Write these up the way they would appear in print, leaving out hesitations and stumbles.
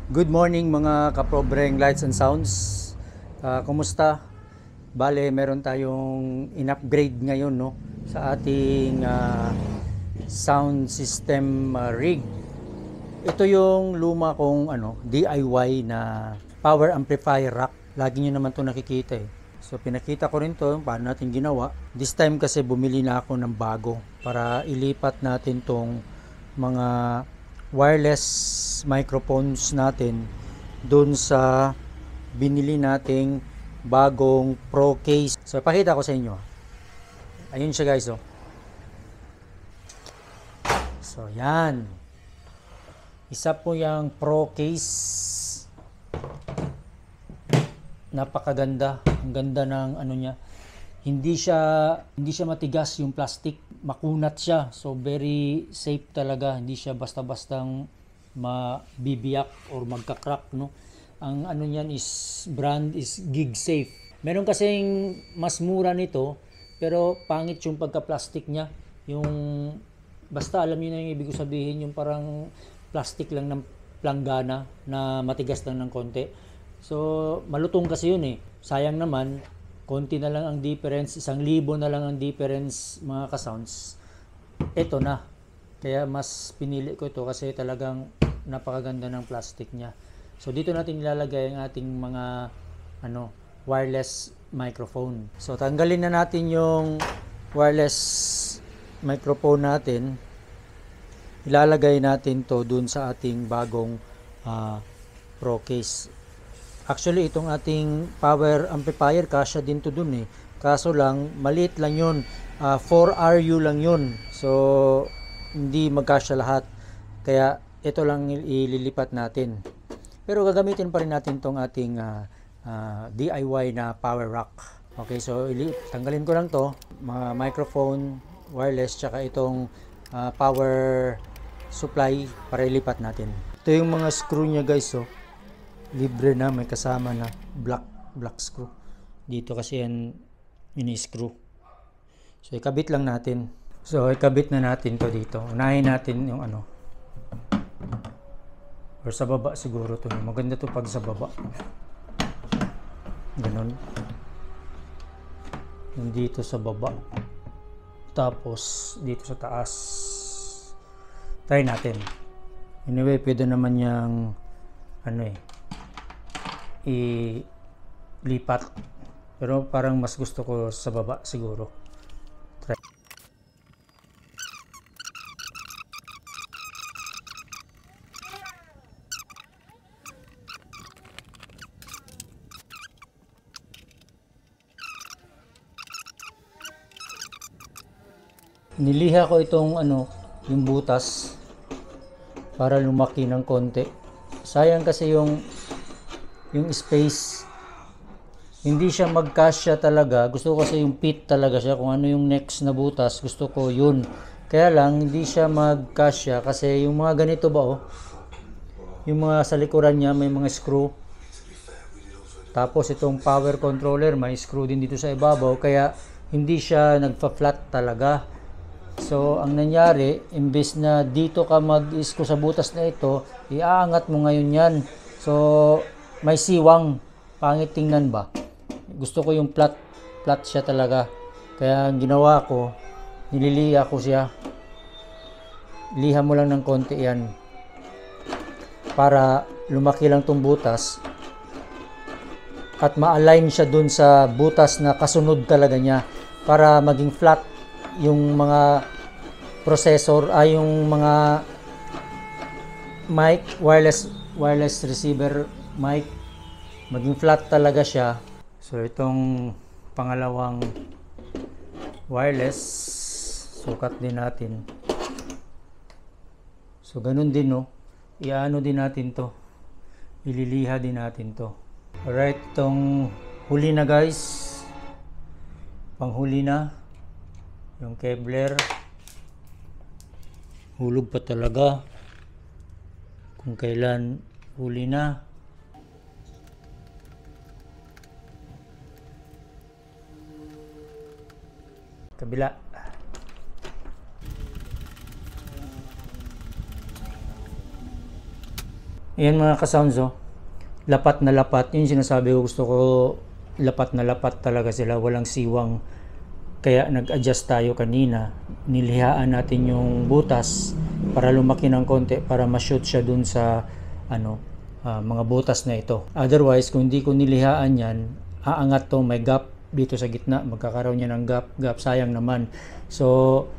Good morning mga kaprobreng Lights and Sounds. Kumusta? Bale, meron tayong in-upgrade ngayon no sa ating sound system rig. Ito yung luma kong DIY na power amplifier rack. Lagi nyo naman 'to nakikita eh. So pinakita ko rin to paano natin ginawa. This time kasi bumili na ako ng bago para ilipat natin tong mga wireless microphones natin doon sa binili nating bagong Pro case. So ipakita ko sa inyo. Ayun siya guys oh. So yan. Isa po yung Pro case. Napakaganda. Ang ganda ng niya. Hindi siya matigas yung plastic, makunat siya. So very safe talaga. Hindi siya basta-bastang mabibiyak or magka-crack no. Ang niyan is brand is Gig Safe. Meron kasing mas mura nito pero pangit yung pagka-plastic niya. Yung basta alam niyo na yung ibig sabihin, yung parang plastic lang ng planggana na matigas lang ng konti. So malutong kasi yun eh. Sayang naman, konti na lang ang difference, 1,000 na lang ang difference mga ka-sounds. Ito na. Kaya mas pinili ko ito kasi talagang napakaganda ng plastic niya. So dito natin ilalagay ang ating mga wireless microphone. So tanggalin na natin yung wireless microphone natin. Ilalagay natin to dun sa ating bagong Pro case. Actually, itong ating power amplifier, kasya din to dun eh. Kaso lang, maliit lang yun. 4RU lang yun. So, hindi magkasya lahat. Kaya, ito lang ililipat natin. Pero gagamitin pa rin natin tong ating DIY na power rack. Okay, so tanggalin ko lang to. Mga microphone, wireless, tsaka itong power supply para ilipat natin. Ito yung mga screw niya guys, oh. Libre na, may kasama na black screw dito kasi yan ini-screw. So ikabit lang natin. So ikabit na natin to dito. Unahin natin yung or sa baba siguro to. Maganda to pag sa baba. Ganun. Yung dito sa baba. Tapos dito sa taas. Try natin. Anyway, pwede naman yung ilipat. Pero parang mas gusto ko sa baba siguro. Try. Niliha ko itong yung butas para lumaki ng konti. Sayang kasi yung space, hindi siya magkasya talaga. Gusto ko kasi yung pit talaga siya. Kung ano yung next na butas, gusto ko yun. Kaya lang, hindi siya magkasya kasi yung mga ganito ba yung mga sa likuran niya may mga screw. Tapos itong power controller, may screw din dito sa ibabaw. Kaya hindi siya nagpa-flat talaga. So, ang nangyari, imbes na dito ka mag-screw sa butas na ito, iaangat mo ngayon yan. So, may siwang. Pangit tingnan ba? Gusto ko yung flat siya talaga. Kaya ang ginawa ko, nililiha ko siya. Liha mo lang ng konti yan. Para lumaki lang tong butas. At ma-align siya dun sa butas na kasunod talaga niya. Para maging flat yung mga processor, yung mga mic, wireless receiver mic, maging flat talaga siya. So itong pangalawang wireless, sukat din natin. So ganun din iano din natin to, ililiha din natin to. Alright, itong huli na guys, panghuli na yung Kevlar. Hulog pa talaga kung kailan huli na. Kabila. Ayan mga ka-sounds, oh. Lapat na lapat. Yung sinasabi ko, gusto ko lapat na lapat talaga sila. Walang siwang. Kaya nag-adjust tayo kanina. Nilihaan natin yung butas para lumaki ng konti para ma-shoot siya dun sa mga butas na ito. Otherwise, kung hindi ko nilihaan yan, aangat to, may gap dito sa gitna. Magkakaroon niya ng gap. Sayang naman. So,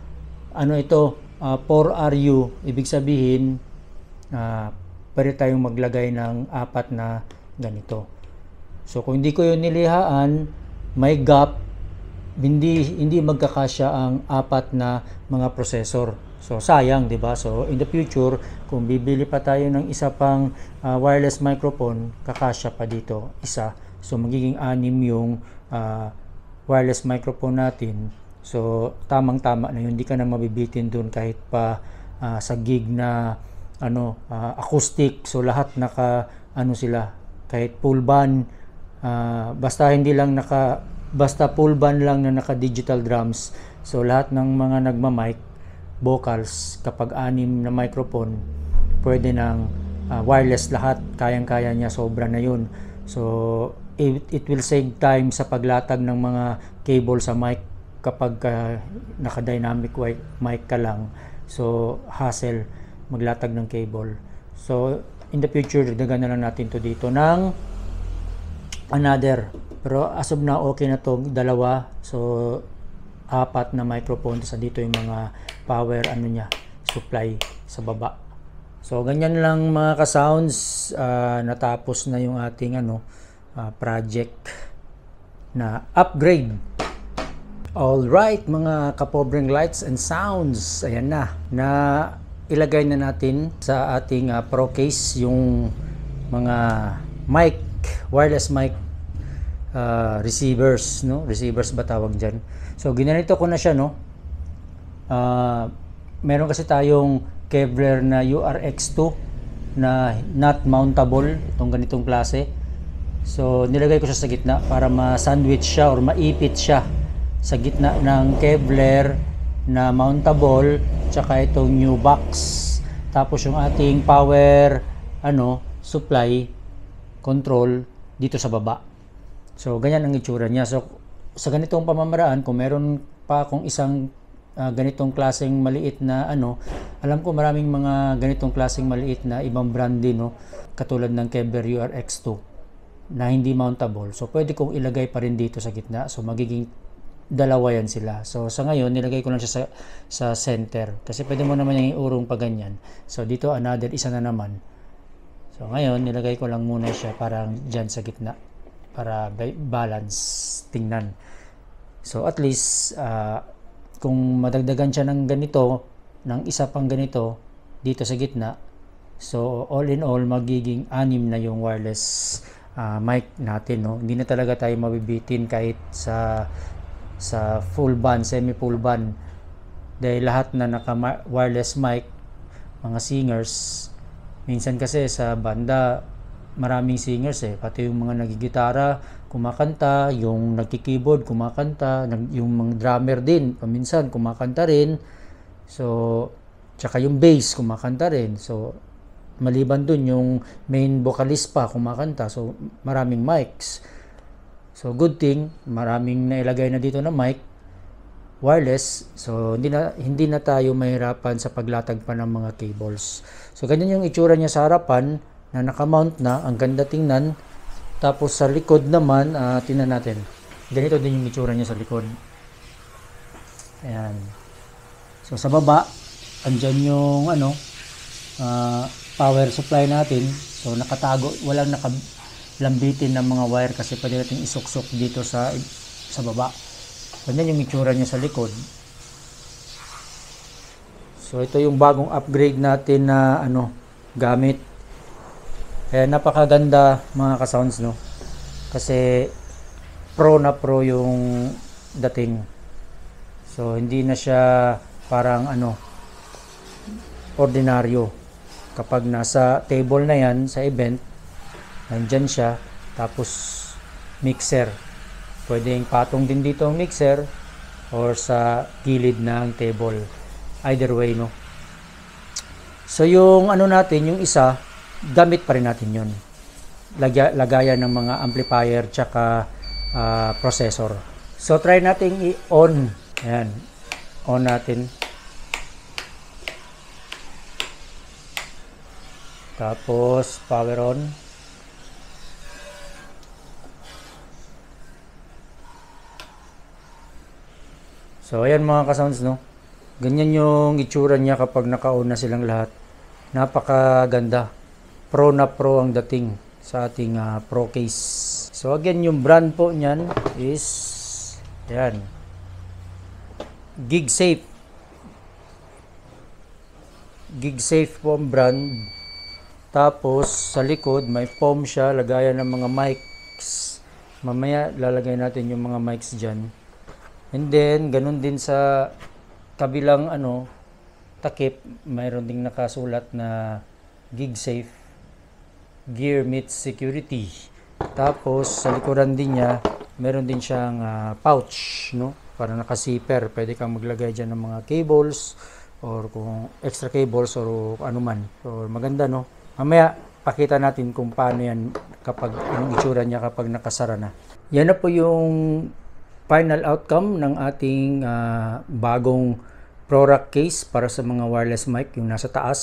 ito? 4RU. Ibig sabihin, pwede tayong maglagay ng 4 na ganito. So kung hindi ko yun nilihaan, may gap, hindi magkakasya ang 4 na mga processor. So sayang, 'di ba? So in the future, kung bibili pa tayo ng isa pang wireless microphone, kakasya pa dito isa. So magiging 6 yung wireless microphone natin. So tamang-tama na yun, hindi ka na mabibitin doon kahit pa sa gig na acoustic. So lahat sila, kahit full band, basta full band lang na naka digital drums. So lahat ng mga nagma-mic vocals, kapag 6 na microphone, pwede ng wireless lahat, kayang-kaya niya, sobra na yun. So it will save time sa paglatag ng mga cable sa mic kapag naka dynamic mic ka lang. So hassle maglatag ng cable. So in the future, dagdagan na lang natin to dito ng another. Pero as of now, okay na to, 2. So 4 na microphone. Sa dito yung mga power supply sa baba. So ganyan lang mga ka-sounds. Natapos na yung ating project na upgrade. Alright mga kapobreng lights and sounds. Ayan na ilagay na natin sa ating pro case yung mga mic, wireless mic receivers, receivers ba tawag dyan. So ginanito ko na siya, meron kasi tayong Kevlar na URX2 na not mountable, itong ganitong klase. So nilagay ko siya sa gitna para ma-sandwich siya or maipit siya sa gitna ng Kevlar na mountable, tsaka itong new box, tapos yung ating power supply control dito sa baba. So ganyan ang itsura niya. So sa ganitong pamamaraan, kung meron pa akong isang ganitong klaseng maliit na alam ko maraming mga ganitong klaseng maliit na ibang brand din, katulad ng Kevlar URX2 na hindi mountable. So pwede kong ilagay pa rin dito sa gitna. So magiging 2 yan sila. So sa ngayon, nilagay ko lang siya sa center. Kasi pwede mo naman yung iurong pa ganyan. So dito another isa na naman. So ngayon, nilagay ko lang muna siya parang dyan sa gitna. Para balance tingnan. So at least, kung madagdagan siya ng ganito, ng isa pang ganito, dito sa gitna. So all in all, magiging 6 na yung wireless mic natin. Hindi na talaga tayo mabibitin kahit sa full band, semi full band, dahil lahat na naka wireless mic, mga singers, minsan kasi sa banda maraming singers pati yung mga nagigitara kumakanta, yung nagki-keyboard kumakanta, yung mga drummer din paminsan kumakanta rin. So tsaka yung bass kumakanta rin. So maliban dun yung main vocalist pa kumakanta. So maraming mics. So good thing, maraming nailagay na dito na mic, wireless. So hindi na tayo mahirapan sa paglatag pa ng mga cables. So ganyan yung itsura niya sa harapan na naka-mount na, ang ganda tingnan. Tapos sa likod naman, tingnan natin. Ganito din yung itsura niya sa likod. Ayan. So sa baba, andyan yung power supply natin. So nakatago, walang lambitin ng mga wire kasi pwede natin isuksok dito sa baba. Ganyan yung itsura niya sa likod. So ito yung bagong upgrade natin na gamit. Kaya napakaganda mga ka-sounds, kasi pro na pro yung dating. So hindi na siya parang ordinaryo. Kapag nasa table na yan sa event, nandyan siya, tapos mixer. Pwedeng patong din dito ang mixer or sa gilid ng table. Either way, So yung natin, yung isa, gamit pa rin natin yun. Lagayan ng mga amplifier tsaka processor. So try nating i-on. Ayan. On natin. Tapos power on. So ayan mga ka-sounds, no. Ganyan yung itsura niya kapag naka-on na silang lahat. Napakaganda. Pro na pro ang dating sa ating Pro case. So again, yung brand po niyan is ayan. GigSafe. GigSafe po ang brand. Tapos sa likod may foam siya, lagayan ng mga mics. Mamaya lalagay natin yung mga mics diyan. And then ganun din sa kabilang takip, mayroon ding nakasulat na GigSafe Gear Meets Security. Tapos sa likuran din niya, meron din siyang pouch, no? Para naka-zipper. Pwede kang maglagay diyan ng mga cables or kung extra cables or ano man. So maganda, no? Mamaya pakita natin kung paano yan kapag anong itsura niya kapag nakasara na. Yan na po yung final outcome ng ating bagong ProRack case para sa mga wireless mic, yung nasa taas.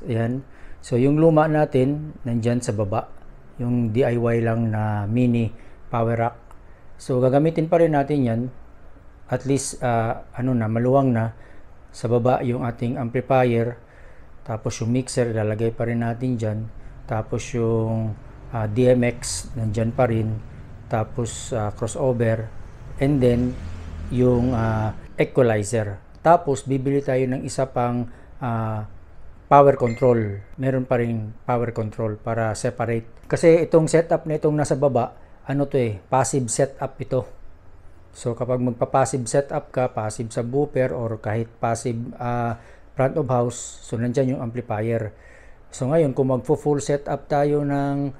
Ayan. So yung luma natin nandyan sa baba, yung DIY lang na mini power rack. So gagamitin pa rin natin yan, at least maluwang na. Sa baba yung ating amplifier, tapos yung mixer lalagay pa rin natin dyan, tapos yung DMX nandyan pa rin, tapos crossover, and then yung equalizer. Tapos bibili tayo ng isa pang power control. Meron pa rin power control para separate. Kasi itong setup na itong nasa baba, passive setup ito. So kapag magpa-passive setup ka, passive subwoofer or kahit passive front of house, so nandyan yung amplifier. So ngayon kung magfo-full setup tayo ng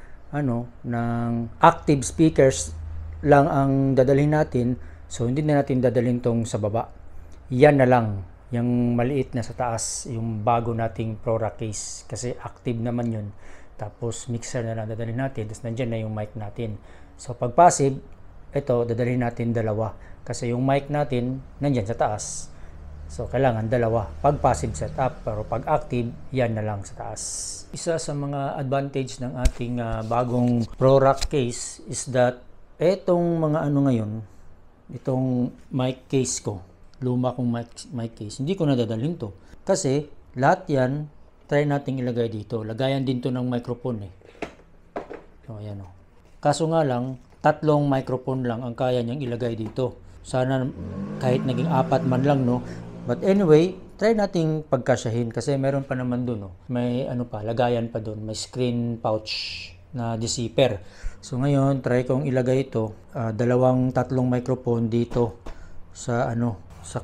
active speakers lang ang dadalhin natin, so hindi na natin dadalhin tong sa baba. Yan na lang, yung maliit na sa taas, yung bago nating ProRack case, kasi active naman yun. Tapos mixer na lang dadalhin natin, tapos nandyan na yung mic natin. So pag passive, ito dadalhin natin dalawa, kasi yung mic natin nandyan sa taas. So kailangan dalawa pag passive setup, pero pag active, yan na lang sa taas. Isa sa mga advantage ng ating bagong ProRack case is that etong mga ngayon, itong mic case ko, luma kong mic case, hindi ko nadadalhin to. Kasi lahat yan, try nating ilagay dito. Lagayan din to ng microphone eh. So ayan o. Kaso nga lang, 3 microphone lang ang kaya niyang ilagay dito. Sana kahit naging 4 man lang, no. But anyway, try nating pagkasyahin kasi meron pa naman dun, no. May lagayan pa dun. May screen pouch na deceiver. So ngayon, try kong ilagay ito, 2-3 microphone dito sa sa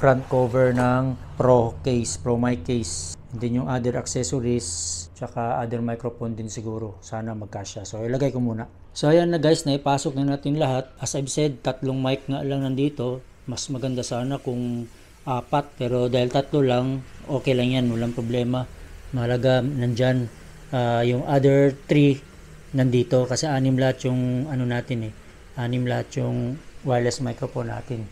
front cover ng Pro mic case. And then yung other accessories, tsaka other microphone din siguro. Sana magkasya. So ilagay ko muna. So ayan na guys, naipasok na natin lahat. As I've said, 3 mic nga lang nandito. Mas maganda sana kung 4, pero dahil 3 lang, okay lang yan, walang problema. Mahalaga nandyan. Yung other 3 nandito kasi 6 lahat yung natin 6 lahat yung wireless microphone natin.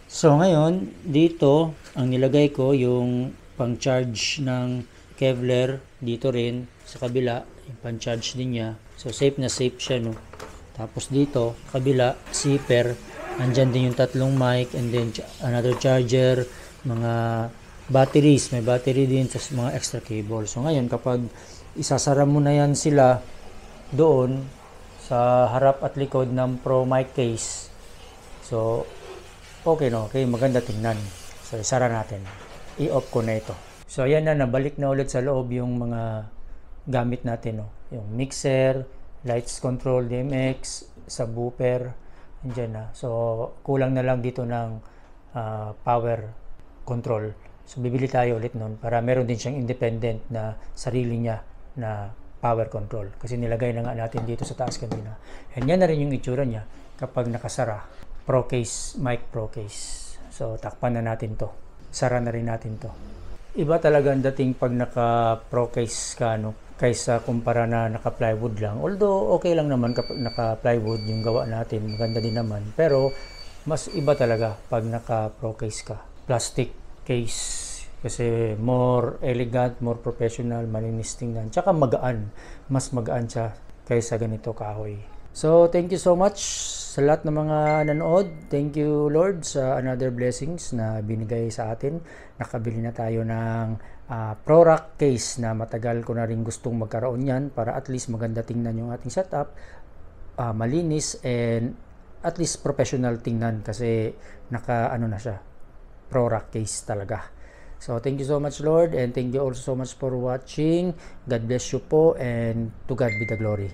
So ngayon dito ang nilagay ko yung pang-charge ng Kevlar, dito rin sa kabila yung pang-charge din niya. So safe na safe siya, no. Tapos dito kabila zipper, andyan din yung 3 mic, and then another charger, mga batteries, may battery din, sa mga extra cable. So ngayon kapag isasara mo na yan sila doon sa harap at likod ng Pro mic case, so okay, maganda tingnan. So isara natin, i-off ko na ito. So ayan na, nabalik na ulit sa loob yung mga gamit natin, yung mixer, lights control, DMX, subwoofer, andyan na. So kulang na lang dito ng power control. So bibili tayo ulit nun para meron din siyang independent na sarili niya na power control, kasi nilagay na nga natin dito sa taas kanina. And yan na rin yung itsura niya kapag nakasara. Pro case. So takpan na natin to, sara na rin natin to. Iba talaga ang dating pag naka pro case ka, no, kaysa kumpara na naka plywood lang. Although okay lang naman kapag naka plywood yung gawa natin, maganda din naman, pero mas iba talaga pag naka pro case ka, plastic case, kasi more elegant, more professional, malinis tingnan, tsaka magaan, mas magaan siya kaysa ganito kahoy. So thank you so much sa lahat ng mga nanood. Thank you Lord sa another blessings na binigay sa atin. Nakabili na tayo ng ProRack case na matagal ko na rin gustong magkaroon yan para at least maganda tingnan yung ating setup, malinis, and at least professional tingnan kasi naka ano na siya, ProRack case talaga. So thank you so much Lord, and thank you also so much for watching. God bless you po, and to God be the glory.